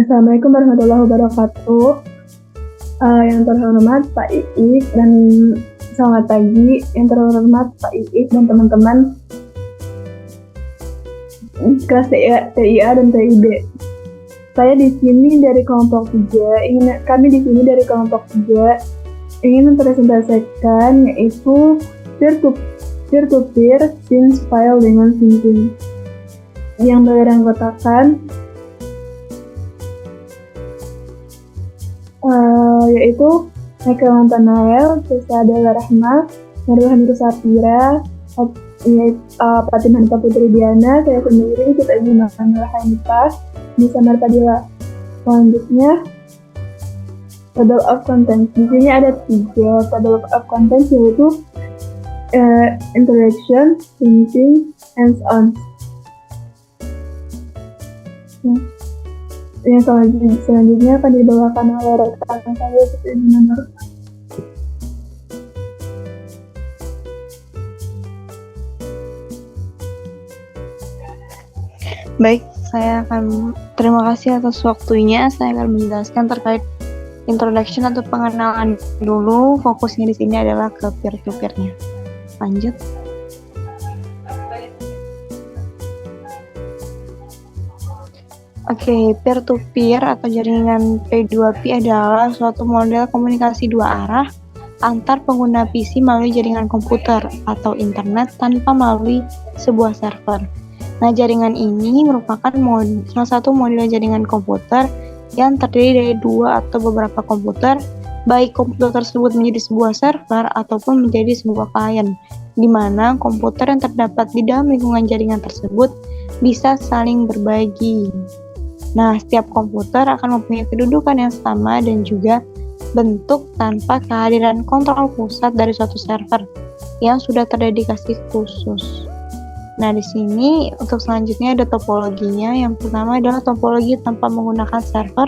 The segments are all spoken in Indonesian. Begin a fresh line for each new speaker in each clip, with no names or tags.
Assalamualaikum warahmatullahi wabarakatuh. Yang terhormat Pak Iik dan selamat pagi. Yang terhormat Pak Iik dan teman-teman kelas TIA dan TIB. Saya di sini dari kelompok 3. Kami di sini dari kelompok 3 ingin mempresentasikan yaitu peer-to-peer since file dengan syncing. Yang beranggotakan yaitu Michael Nathanael, Cesa Della Rahma, Marwan Rusapira, Fatimah Hanifah Putri Diana, saya sendiri, kita ingin Nur Hanifah, Nisa Marpadila. Selanjutnya, table of contents. Di sini ada 3 table of contents, yaitu interaction, thinking, hands-on. Yang selanjutnya akan dibawakan oleh rekan saya seperti nomor.
Baik, terima kasih atas waktunya. Saya akan menjelaskan terkait introduction atau pengenalan dulu. Fokusnya di sini adalah ke peer-to-peer-nya. Lanjut. Oke, peer-to-peer atau jaringan P2P adalah suatu model komunikasi dua arah antar pengguna PC melalui jaringan komputer atau internet tanpa melalui sebuah server. Nah, jaringan ini merupakan salah satu model jaringan komputer yang terdiri dari 2 atau beberapa komputer, baik komputer tersebut menjadi sebuah server ataupun menjadi sebuah klien, di mana komputer yang terdapat di dalam lingkungan jaringan tersebut bisa saling berbagi. Nah, setiap komputer akan mempunyai kedudukan yang sama dan juga bentuk tanpa kehadiran kontrol pusat dari suatu server yang sudah terdedikasi khusus. Nah, di sini untuk selanjutnya ada topologinya. Yang pertama adalah topologi tanpa menggunakan server,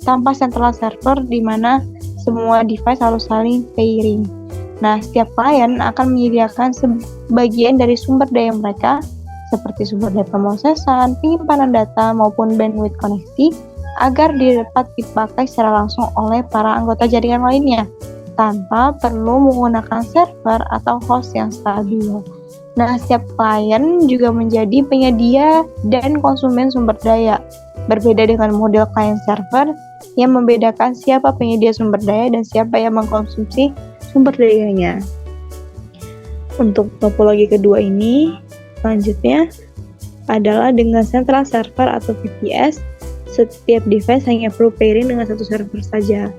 tanpa central server, di mana semua device harus saling pairing. Nah, setiap klien akan menyediakan sebagian dari sumber daya mereka, seperti sumber daya pemrosesan, penyimpanan data, maupun bandwidth koneksi, agar dapat dipakai secara langsung oleh para anggota jaringan lainnya, tanpa perlu menggunakan server atau host yang stabil. Nah, setiap klien juga menjadi penyedia dan konsumen sumber daya. Berbeda dengan model klien server yang membedakan siapa penyedia sumber daya dan siapa yang mengkonsumsi sumber dayanya. Untuk topologi kedua ini, selanjutnya adalah dengan central server atau VPS, setiap device hanya perlu pairing dengan satu server saja.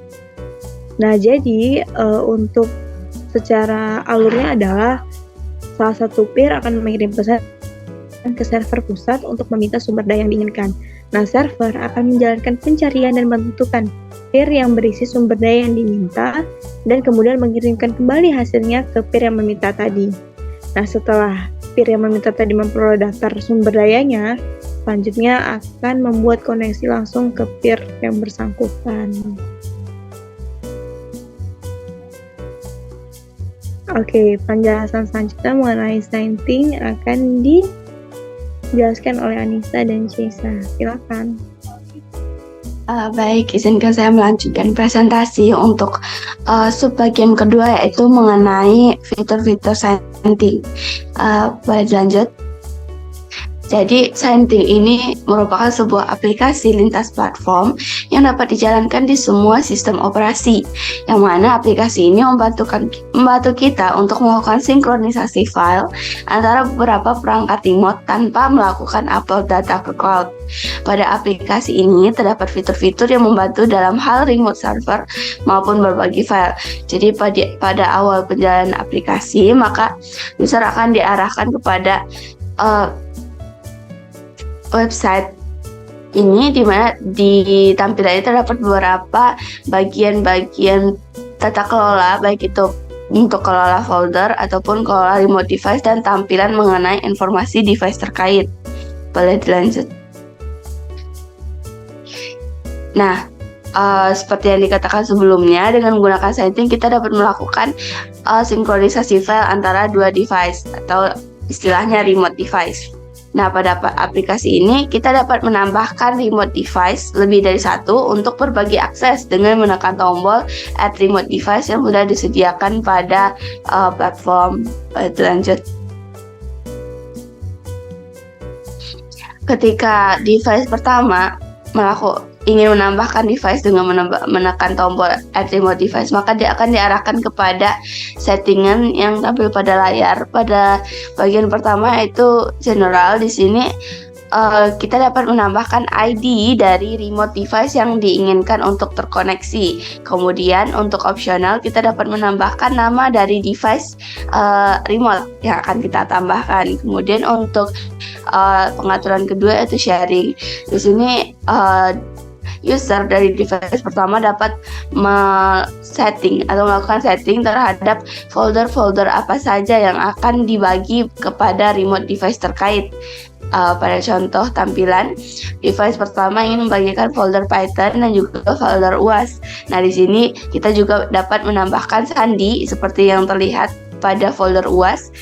Nah, jadi untuk secara alurnya adalah salah satu peer akan mengirim pesan ke server pusat untuk meminta sumber daya yang diinginkan. Nah, server akan menjalankan pencarian dan menentukan peer yang berisi sumber daya yang diminta dan kemudian mengirimkan kembali hasilnya ke peer yang meminta tadi. Nah, setelah peer yang meminta tadi memperoleh daftar sumber dayanya, selanjutnya akan membuat koneksi langsung ke peer yang bersangkutan. Oke, penjelasan selanjutnya mengenai syncing akan dijelaskan oleh Anissa dan Cesa. Silakan.
Baik, izinkan saya melanjutkan presentasi untuk subbagian kedua, yaitu mengenai fitur-fitur syncing. Boleh dilanjut? Jadi, syncing ini merupakan sebuah aplikasi lintas platform yang dapat dijalankan di semua sistem operasi, yang mana aplikasi ini membantu kita untuk melakukan sinkronisasi file antara beberapa perangkat remote tanpa melakukan upload data ke cloud. Pada aplikasi ini terdapat fitur-fitur yang membantu dalam hal remote server maupun berbagi file. Jadi pada awal penjalanan aplikasi, maka user akan diarahkan kepada website ini, di mana di tampilan ini terdapat beberapa bagian-bagian tata kelola, baik itu untuk kelola folder ataupun kelola remote device dan tampilan mengenai informasi device terkait. Boleh dilanjut. Nah, seperti yang dikatakan sebelumnya, dengan menggunakan syncing kita dapat melakukan sinkronisasi file antara dua device atau istilahnya remote device. Nah, pada aplikasi ini kita dapat menambahkan remote device lebih dari satu untuk berbagi akses dengan menekan tombol add remote device yang sudah disediakan pada platform. Lanjut. Ketika device pertama ingin menambahkan device dengan menekan tombol add remote device, maka dia akan diarahkan kepada settingan yang tampil pada layar. Pada bagian pertama itu general. Di sini kita dapat menambahkan ID dari remote device yang diinginkan untuk terkoneksi. Kemudian untuk opsional kita dapat menambahkan nama dari device remote yang akan kita tambahkan. Kemudian untuk pengaturan kedua itu sharing. Di sini user dari device pertama dapat melakukan setting terhadap folder-folder apa saja yang akan dibagi kepada remote device terkait. Pada contoh tampilan, device pertama ingin membagikan folder Python dan juga folder UAS. Nah, di sini kita juga dapat menambahkan sandi seperti yang terlihat pada folder UAS.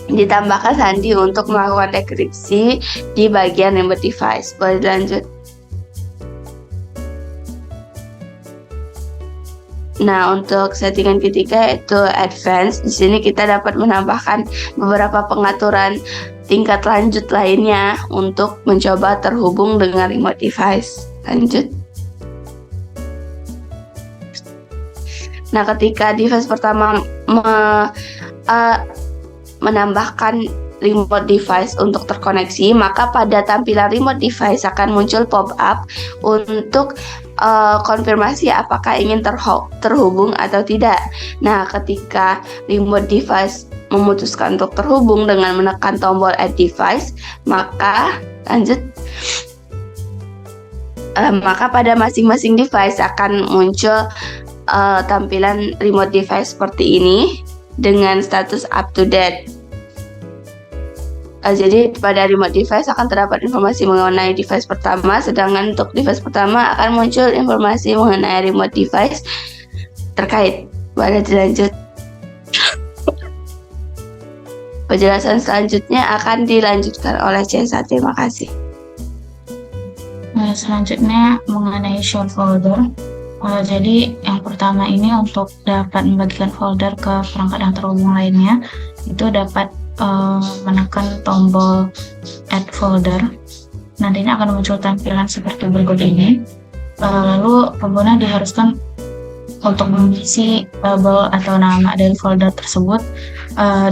Ditambahkan sandi untuk melakukan dekripsi di bagian remote device. Boleh lanjut. Nah, untuk settingan ketiga yaitu advance. Di sini kita dapat menambahkan beberapa pengaturan tingkat lanjut lainnya untuk mencoba terhubung dengan remote device. Lanjut. Nah, ketika device pertama menambahkan remote device untuk terkoneksi, maka pada tampilan remote device akan muncul pop-up untuk konfirmasi apakah ingin terhubung atau tidak. Nah, ketika remote device memutuskan untuk terhubung dengan menekan tombol add device, maka maka pada masing-masing device akan muncul tampilan remote device seperti ini dengan status up to date. Jadi pada remote device akan terdapat informasi mengenai device pertama, sedangkan untuk device pertama akan muncul informasi mengenai remote device terkait. Boleh dilanjut. Penjelasan selanjutnya akan dilanjutkan oleh Cesa. Terima kasih.
Selanjutnya mengenai share folder. Jadi yang pertama ini untuk dapat membagikan folder ke perangkat yang terhubung lainnya, itu dapat menekan tombol add folder. Nantinya akan muncul tampilan seperti berikut ini. Lalu pengguna diharuskan untuk mengisi label atau nama dari folder tersebut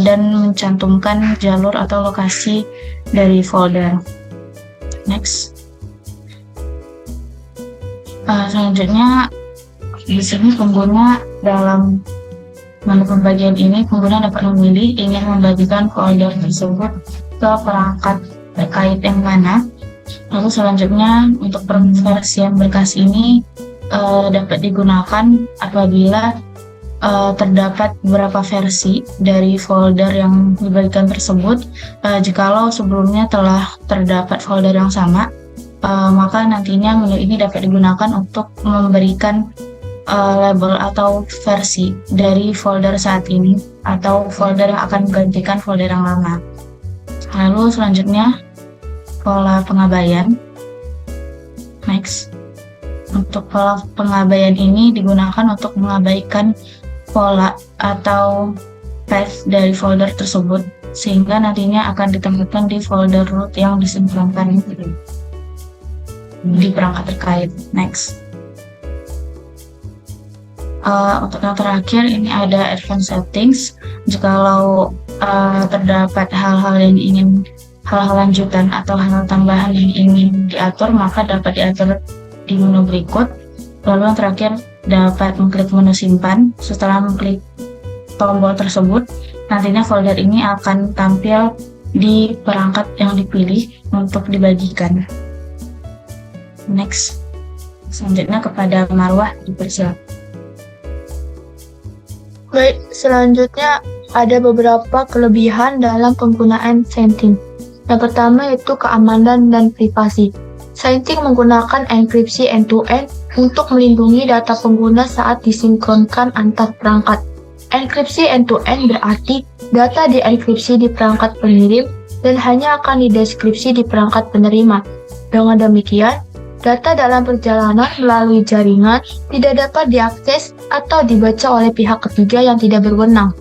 dan mencantumkan jalur atau lokasi dari folder. Next. Selanjutnya di sini pengguna dalam menu pembagian ini, pengguna dapat memilih ingin membagikan folder tersebut ke perangkat terkait yang mana. Lalu selanjutnya untuk pemversian berkas ini dapat digunakan apabila terdapat beberapa versi dari folder yang dibagikan tersebut. Jikalau sebelumnya telah terdapat folder yang sama, maka nantinya menu ini dapat digunakan untuk memberikan label atau versi dari folder saat ini atau folder yang akan menggantikan folder yang lama. Lalu selanjutnya pola pengabaian. Next. Untuk pola pengabaian ini digunakan untuk mengabaikan pola atau path dari folder tersebut, sehingga nantinya akan ditempatkan di folder root yang disinkronkan di perangkat terkait. Next. Untuk yang terakhir ini ada advanced settings. Jikalau terdapat hal-hal lanjutan atau hal tambahan yang ingin diatur, maka dapat diatur di menu berikut. Lalu yang terakhir dapat mengklik menu simpan. Setelah mengklik tombol tersebut, nantinya folder ini akan tampil di perangkat yang dipilih untuk dibagikan. Next. Selanjutnya kepada Marwah, dipersilakan.
Baik, selanjutnya ada beberapa kelebihan dalam penggunaan Sainting. Yang pertama yaitu keamanan dan privasi. Sainting menggunakan enkripsi end-to-end untuk melindungi data pengguna saat disinkronkan antar perangkat.
Enkripsi end-to-end berarti data dienkripsi di perangkat pengirim dan hanya akan dideskripsi di perangkat penerima. Dengan demikian, data dalam perjalanan melalui jaringan tidak dapat diakses atau dibaca oleh pihak ketiga yang tidak berwenang.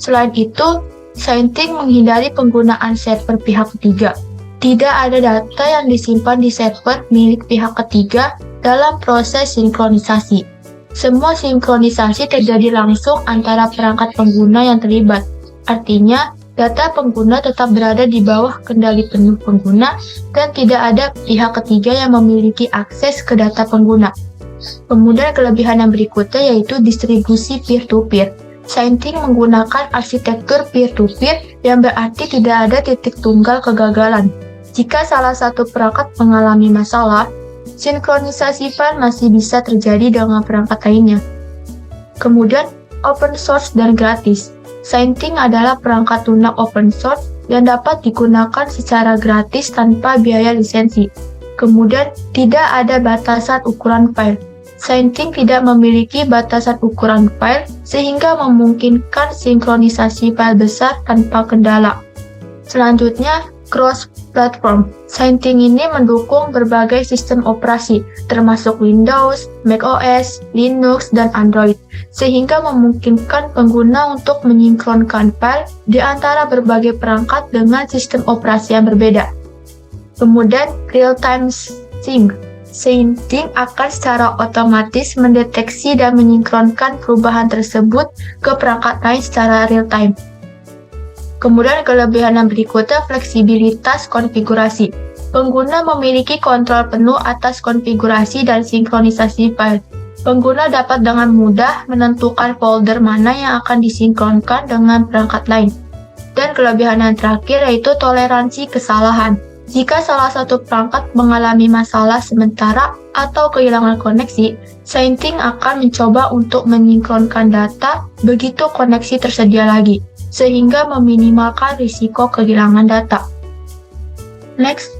Selain itu, Scienting menghindari penggunaan server pihak ketiga. Tidak ada data yang disimpan di server milik pihak ketiga dalam proses sinkronisasi. Semua sinkronisasi terjadi langsung antara perangkat pengguna yang terlibat. Artinya, data pengguna tetap berada di bawah kendali penuh pengguna dan tidak ada pihak ketiga yang memiliki akses ke data pengguna. Kemudian kelebihan yang berikutnya yaitu distribusi peer-to-peer. Scienting menggunakan arsitektur peer-to-peer yang berarti tidak ada titik tunggal kegagalan. Jika salah satu perangkat mengalami masalah, sinkronisasi file masih bisa terjadi dengan perangkat lainnya. Kemudian, open source dan gratis. Scienting adalah perangkat lunak open source yang dapat digunakan secara gratis tanpa biaya lisensi. Kemudian, tidak ada batasan ukuran file. Scienting tidak memiliki batasan ukuran file sehingga memungkinkan sinkronisasi file besar tanpa kendala. Selanjutnya, cross-platform. Scienting ini mendukung berbagai sistem operasi, termasuk Windows, macOS, Linux, dan Android, sehingga memungkinkan pengguna untuk menyinkronkan file di antara berbagai perangkat dengan sistem operasi yang berbeda. Kemudian, real-time sync. Scienting akan secara otomatis mendeteksi dan menyinkronkan perubahan tersebut ke perangkat lain secara real-time. Kemudian kelebihan yang berikutnya fleksibilitas konfigurasi. Pengguna memiliki kontrol penuh atas konfigurasi dan sinkronisasi file. Pengguna dapat dengan mudah menentukan folder mana yang akan disinkronkan dengan perangkat lain. Dan kelebihan yang terakhir yaitu toleransi kesalahan. Jika salah satu perangkat mengalami masalah sementara atau kehilangan koneksi, Scienting akan mencoba untuk menyinkronkan data begitu koneksi tersedia lagi, sehingga meminimalkan risiko kehilangan data. Next.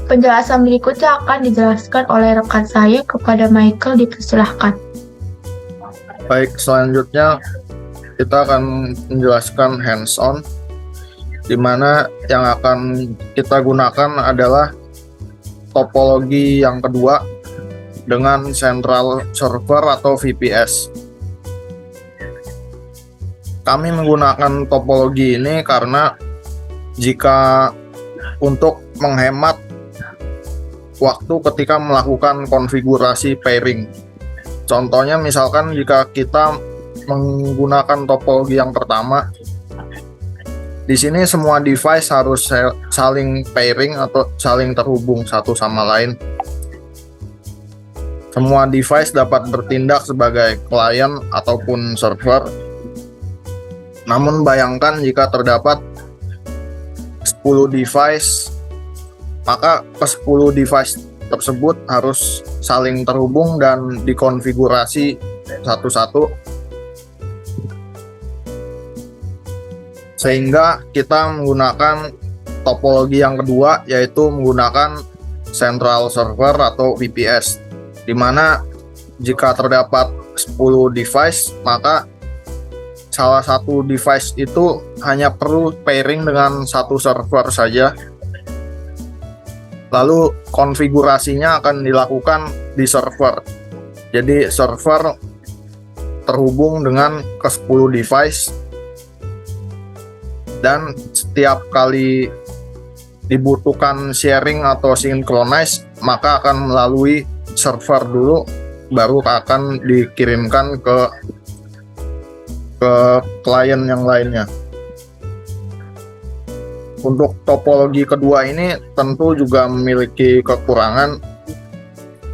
Penjelasan berikutnya akan dijelaskan oleh rekan saya kepada Michael, dipersilahkan.
Baik, selanjutnya kita akan menjelaskan hands-on, di mana yang akan kita gunakan adalah topologi yang kedua dengan central server atau VPS. Kami menggunakan topologi ini karena jika untuk menghemat waktu ketika melakukan konfigurasi pairing. Contohnya misalkan jika kita menggunakan topologi yang pertama, di sini semua device harus saling pairing atau saling terhubung satu sama lain. Semua device dapat bertindak sebagai klien ataupun server. Namun bayangkan jika terdapat 10 device, maka ke-10 device tersebut harus saling terhubung dan dikonfigurasi satu-satu, sehingga kita menggunakan topologi yang kedua, yaitu menggunakan central server atau VPS, di mana jika terdapat 10 device, maka salah satu device itu hanya perlu pairing dengan satu server saja. Lalu konfigurasinya akan dilakukan di server. Jadi server terhubung dengan ke-10 device, dan setiap kali dibutuhkan sharing atau synchronize, maka akan melalui server dulu, baru akan dikirimkan ke klien yang lainnya. Untuk topologi kedua ini tentu juga memiliki kekurangan.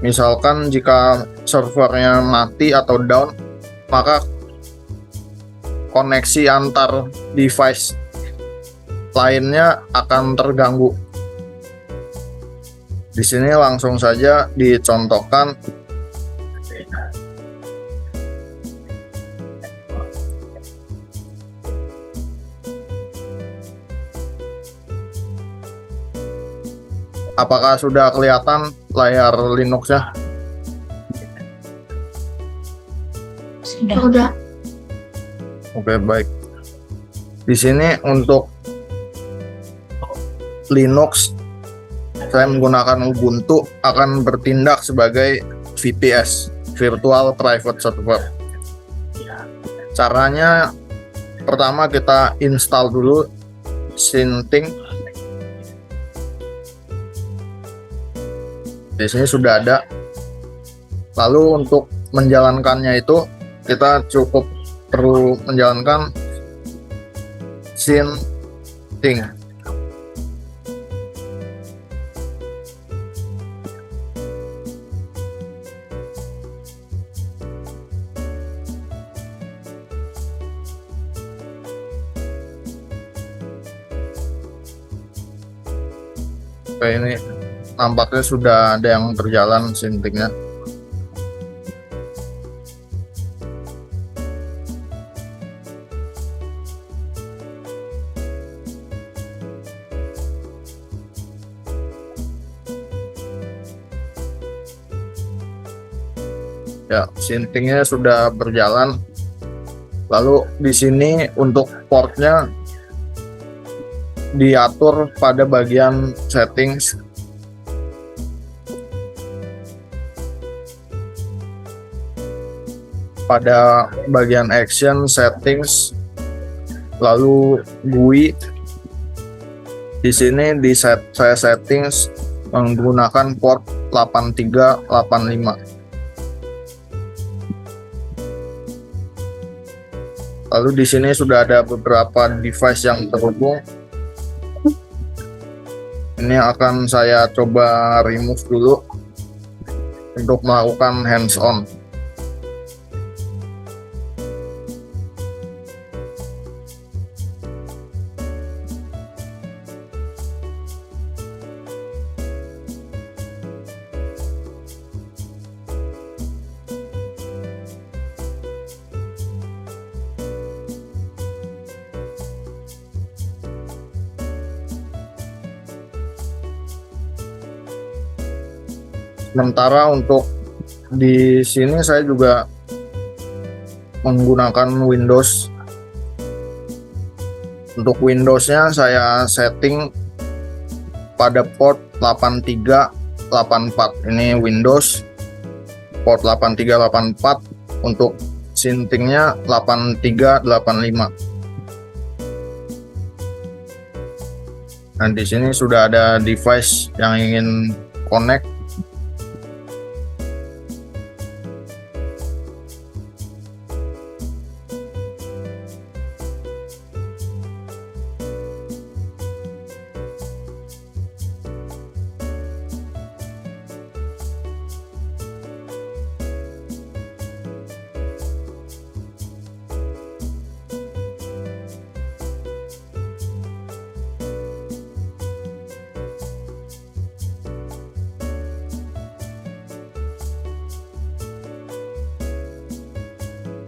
Misalkan jika servernya mati atau down, maka koneksi antar device lainnya akan terganggu. Di sini langsung saja dicontohkan. Apakah sudah kelihatan layar Linux-nya?
Sudah.
Oke, baik. Di sini untuk Linux saya menggunakan Ubuntu akan bertindak sebagai VPS, Virtual Private Server. Caranya pertama kita install dulu Syntink. Di sini sudah ada. Lalu untuk menjalankannya itu kita cukup perlu menjalankan Syntink. Oke, ini nampaknya sudah ada yang berjalan Syntinknya. Ya, Syntinknya sudah berjalan. Lalu di sini untuk portnya diatur pada bagian settings. Pada bagian action settings, lalu GUI. Di sini saya settings menggunakan port 8385. Lalu di sini sudah ada beberapa device yang terhubung. Ini akan saya coba remove dulu untuk melakukan hands on. Sementara untuk di sini saya juga menggunakan Windows. Untuk Windowsnya saya setting pada port 8384. Ini Windows port 8384. Untuk Syntinknya 8385. Nah, di sini sudah ada device yang ingin connect.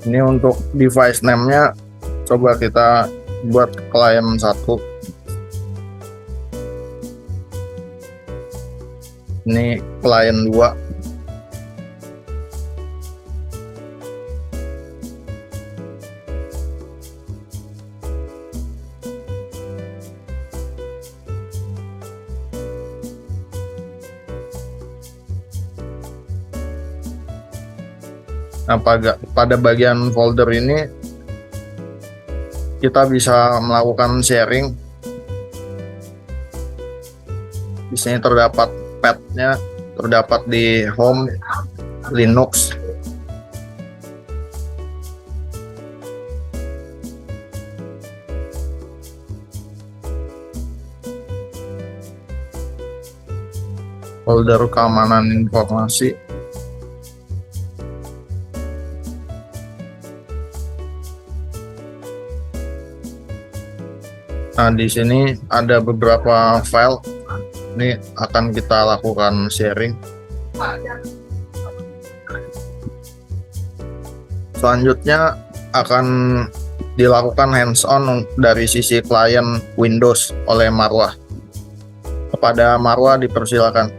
Ini untuk device name-nya coba kita buat klien 1. Ini klien 2. Nah, pada bagian folder ini kita bisa melakukan sharing. Di sini terdapat path-nya, terdapat di home Linux. Folder keamanan informasi. Nah, di sini ada beberapa file. Ini akan kita lakukan sharing. Selanjutnya akan dilakukan hands-on dari sisi klien Windows oleh Marwah. Kepada Marwah dipersilakan.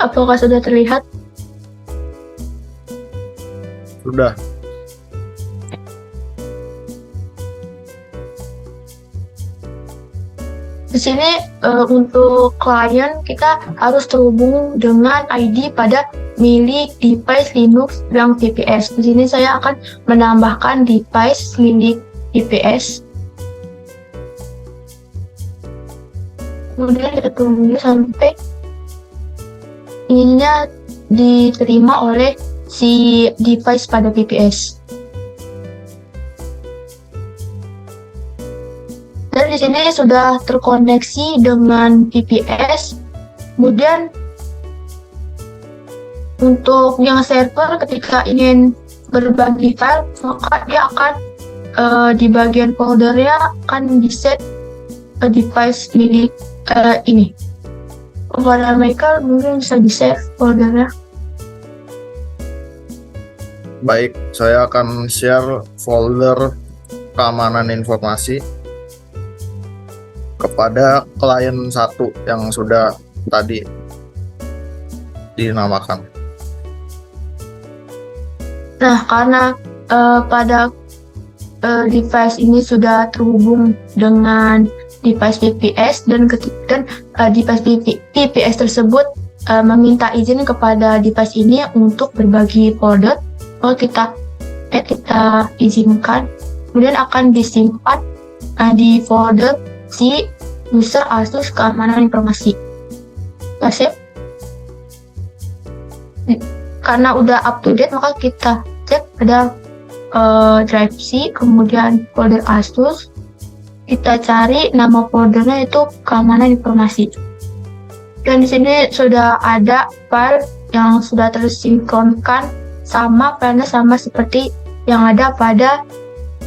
Apakah sudah terlihat?
Sudah.
Di sini untuk klien kita harus terhubung dengan ID pada milik device Linux yang VPS. Di sini saya akan menambahkan device milik VPS. Kemudian kita tunggu sampai ininya diterima oleh si device pada VPS. Dan di sini sudah terkoneksi dengan VPS. Kemudian untuk yang server ketika ingin berbagi file, maka dia akan di bagian foldernya akan di-set device milik ini. Kepada Michael mungkin bisa di-save foldernya.
Baik, saya akan share folder keamanan informasi kepada klien 1 yang sudah tadi dinamakan.
Nah, karena pada device ini sudah terhubung dengan device VPS dan device VPS tersebut meminta izin kepada device ini untuk berbagi folder, kalau kita izinkan, kemudian akan disimpan di folder si user Asus keamanan informasi. Save. Karena udah up to date, maka kita cek ada drive C, kemudian folder Asus. Kita cari nama foldernya itu keamanan informasi. Dan di sini sudah ada file yang sudah tersinkronkan sama filenya sama seperti yang ada pada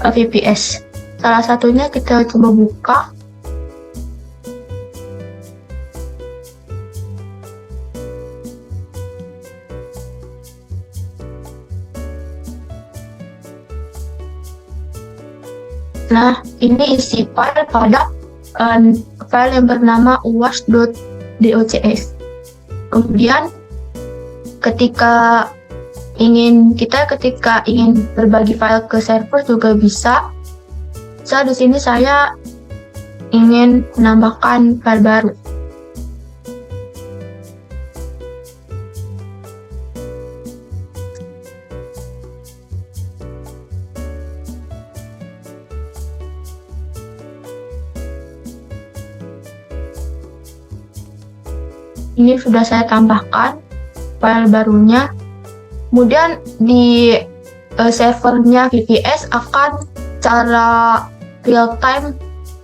VPS. Salah satunya kita coba buka. Nah, ini isi file pada file yang bernama uas.docs. Kemudian ketika ingin berbagi file ke server juga bisa. Di sini saya ingin menambahkan file baru. Ini sudah saya tambahkan file barunya. Kemudian di servernya VPS akan secara real time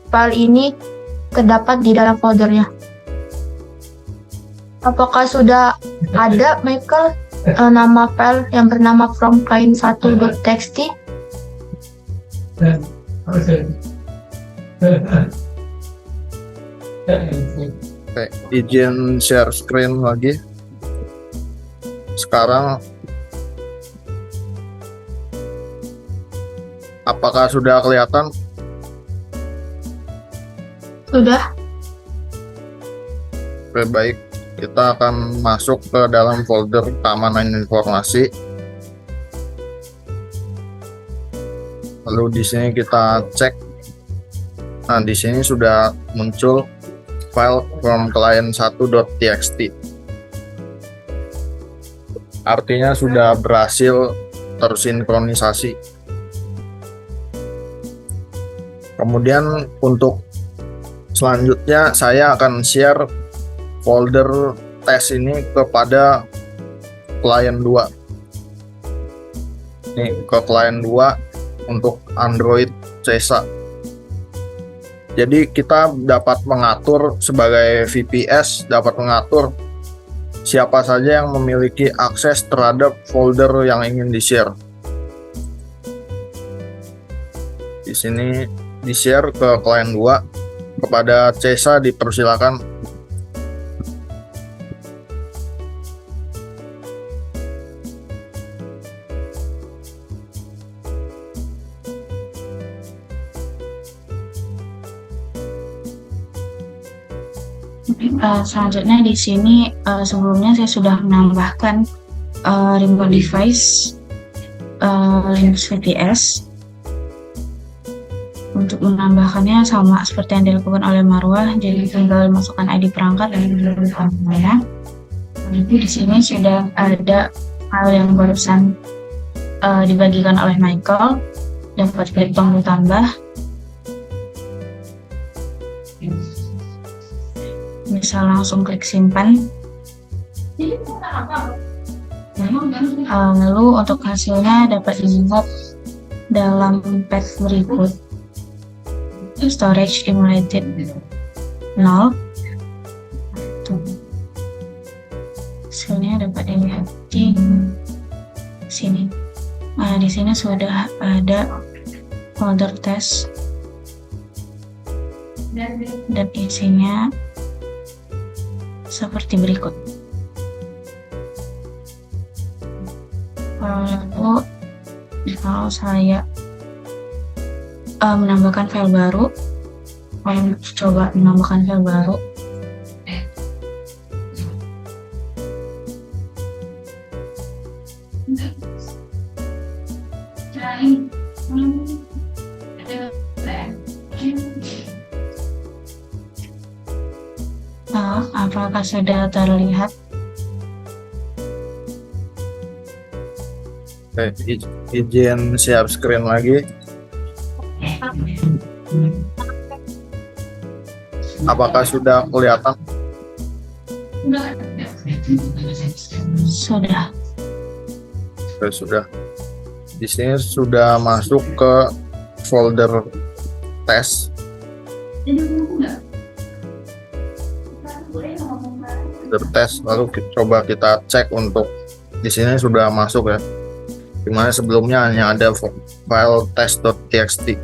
file ini terdapat di dalam foldernya. Apakah sudah ada, Michael, nama file yang bernama from client1.txt?
Oke, izin share screen lagi. Sekarang apakah sudah kelihatan?
Sudah.
Oke, baik. Kita akan masuk ke dalam folder keamanan informasi. Lalu di sini kita cek. Nah, di sini sudah muncul file from client1.txt. Artinya sudah berhasil tersinkronisasi. Kemudian untuk selanjutnya saya akan share folder tes ini kepada klien 2. Nih, ke klien 2 untuk Android CESA. Jadi kita dapat mengatur sebagai VPS, dapat mengatur siapa saja yang memiliki akses terhadap folder yang ingin di-share. Di sini di-share ke klien 2, kepada CESA dipersilakan.
Selanjutnya di sini sebelumnya saya sudah menambahkan remote device Linux VPS. Untuk menambahkannya sama seperti yang dilakukan oleh Marwah, jadi tinggal masukkan ID perangkat dan menambahkan namanya. Nanti di sini sudah ada file yang barusan dibagikan oleh Michael, dapat klik tombol tambah. Bisa langsung klik simpan. Lalu untuk hasilnya dapat dilihat dalam path berikut. Storage emulated 0. Hasilnya dapat dilihat di sini. Nah, di sini sudah ada folder test dan isinya seperti berikut. Lalu kalau saya menambahkan file baru, coba menambahkan file baru. Apakah sudah terlihat?
Izin share screen lagi. Apakah sudah kelihatan?
Sudah.
Sudah. Di sini sudah masuk ke folder test. Folder test. Lalu coba kita cek untuk di sini sudah masuk ya. Dimana sebelumnya hanya ada file test.txt.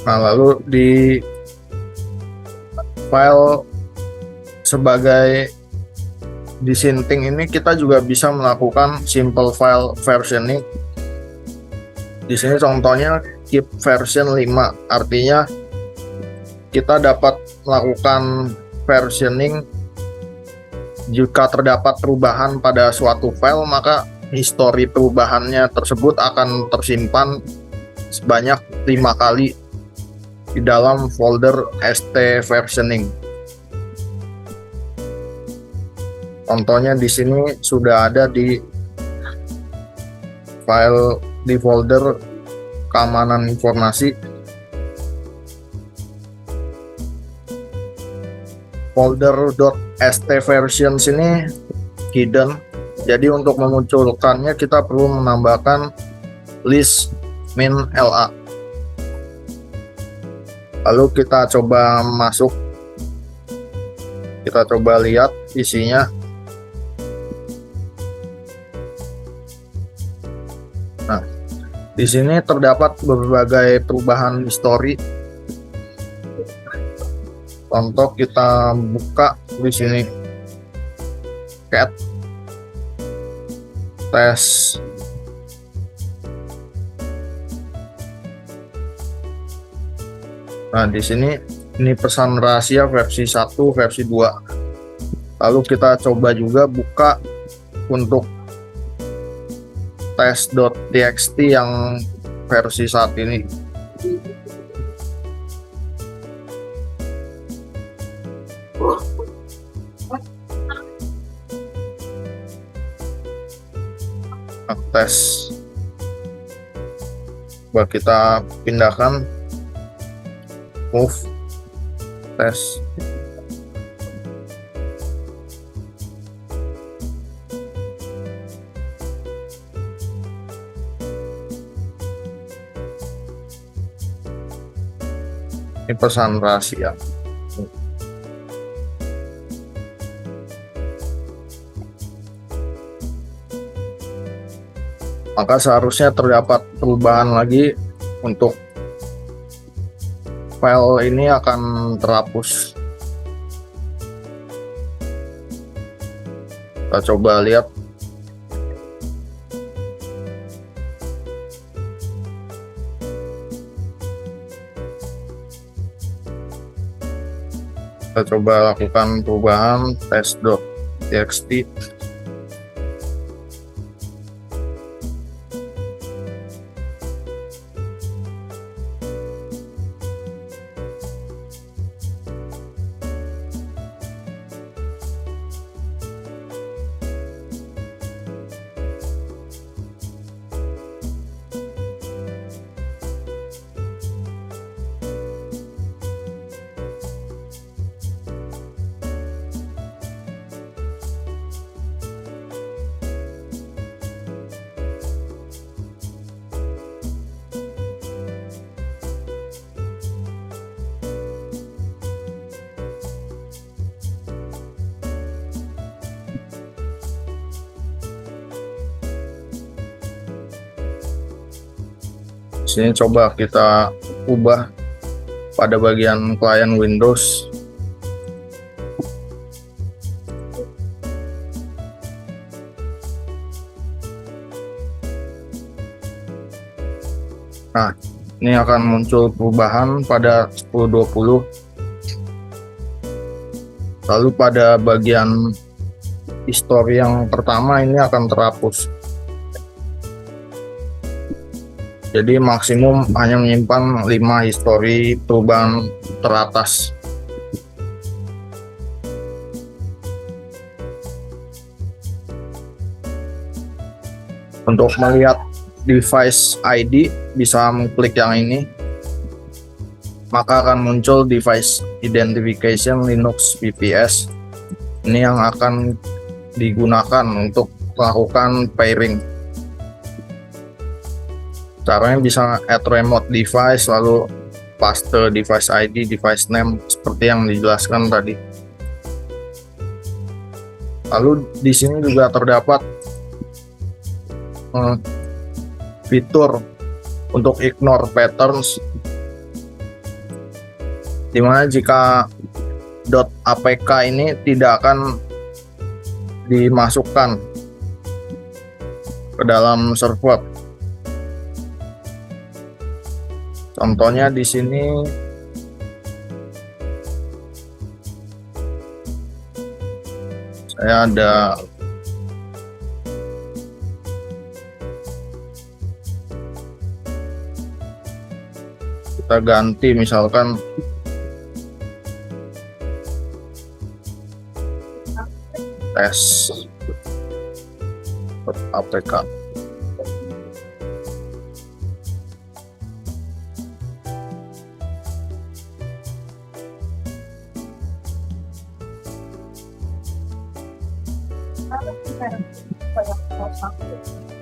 Nah, lalu di file sebagai disinting ini kita juga bisa melakukan simple file versioning. Di sini contohnya keep version 5, artinya kita dapat melakukan versioning jika terdapat perubahan pada suatu file, maka histori perubahannya tersebut akan tersimpan sebanyak 5 kali di dalam folder st versioning. Contohnya di sini sudah ada di file di folder keamanan informasi. Folder .st versions ini hidden. Jadi untuk memunculkannya kita perlu menambahkan list min la. Lalu kita coba masuk, kita coba lihat isinya. Nah, di sini terdapat berbagai perubahan histori. Contoh kita buka di sini cat test. Nah, di sini ini pesan rahasia versi 1, versi 2. Lalu kita coba juga buka untuk test.txt yang versi saat ini. Nah, tes. Coba kita pindahkan move tes. Ini pesan rahasia. Maka seharusnya terdapat perubahan lagi untuk file ini akan terhapus. Kita coba lihat. Kita coba lakukan perubahan test.txt. Sini coba kita ubah pada bagian klien Windows. Nah, ini akan muncul perubahan pada 10.20. Lalu pada bagian history yang pertama ini akan terhapus. Jadi maksimum hanya menyimpan 5 histori perubahan teratas. Untuk melihat device ID bisa mengklik yang ini, maka akan muncul device identification Linux VPS. Ini yang akan digunakan untuk melakukan pairing. Caranya bisa add remote device, lalu paste device ID, device name seperti yang dijelaskan tadi. Lalu di sini juga terdapat fitur untuk ignore patterns, dimana jika .apk ini tidak akan dimasukkan ke dalam server. Contohnya di sini saya ada kita ganti misalkan tes APK.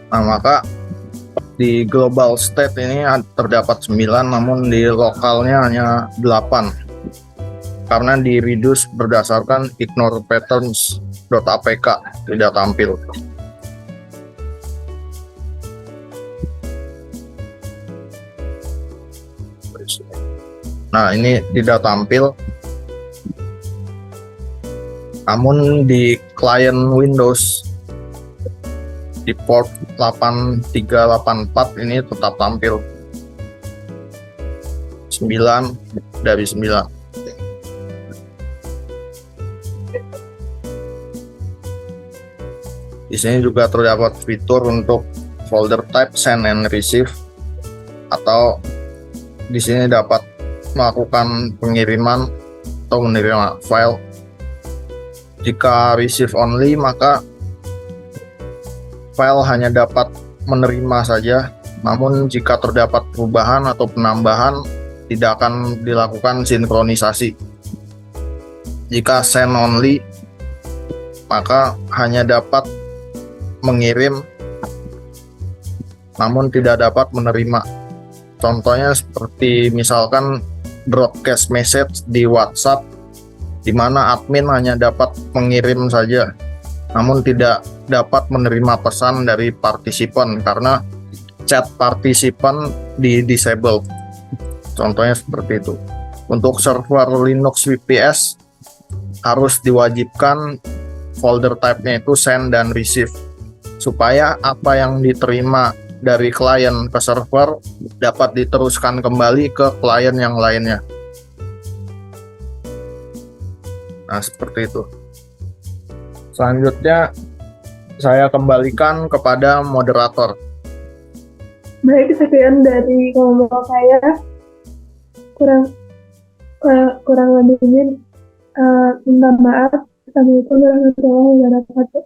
Nah, maka di global state ini terdapat 9, namun di lokalnya hanya 8 karena di reduce berdasarkan ignore patterns.apk tidak tampil. Nah, ini tidak tampil, namun di client Windows di port 8384 ini tetap tampil 9 dari 9. Di sini juga terdapat fitur untuk folder type send and receive, atau di sini dapat melakukan pengiriman atau menerima file. Jika receive only, maka file hanya dapat menerima saja, namun jika terdapat perubahan atau penambahan tidak akan dilakukan sinkronisasi. Jika send only, maka hanya dapat mengirim namun tidak dapat menerima. Contohnya seperti misalkan broadcast message di WhatsApp, di mana admin hanya dapat mengirim saja namun tidak dapat menerima pesan dari partisipan karena chat partisipan di disable. Contohnya seperti itu. Untuk server Linux VPS harus diwajibkan folder type-nya itu send dan receive, supaya apa yang diterima dari klien ke server dapat diteruskan kembali ke klien yang lainnya. Nah, seperti itu. Selanjutnya, saya kembalikan kepada moderator.
Baik, sekian dari kelompok saya. Kurang lebihnya minta maaf. Assalamualaikum warahmatullahi wabarakatuh.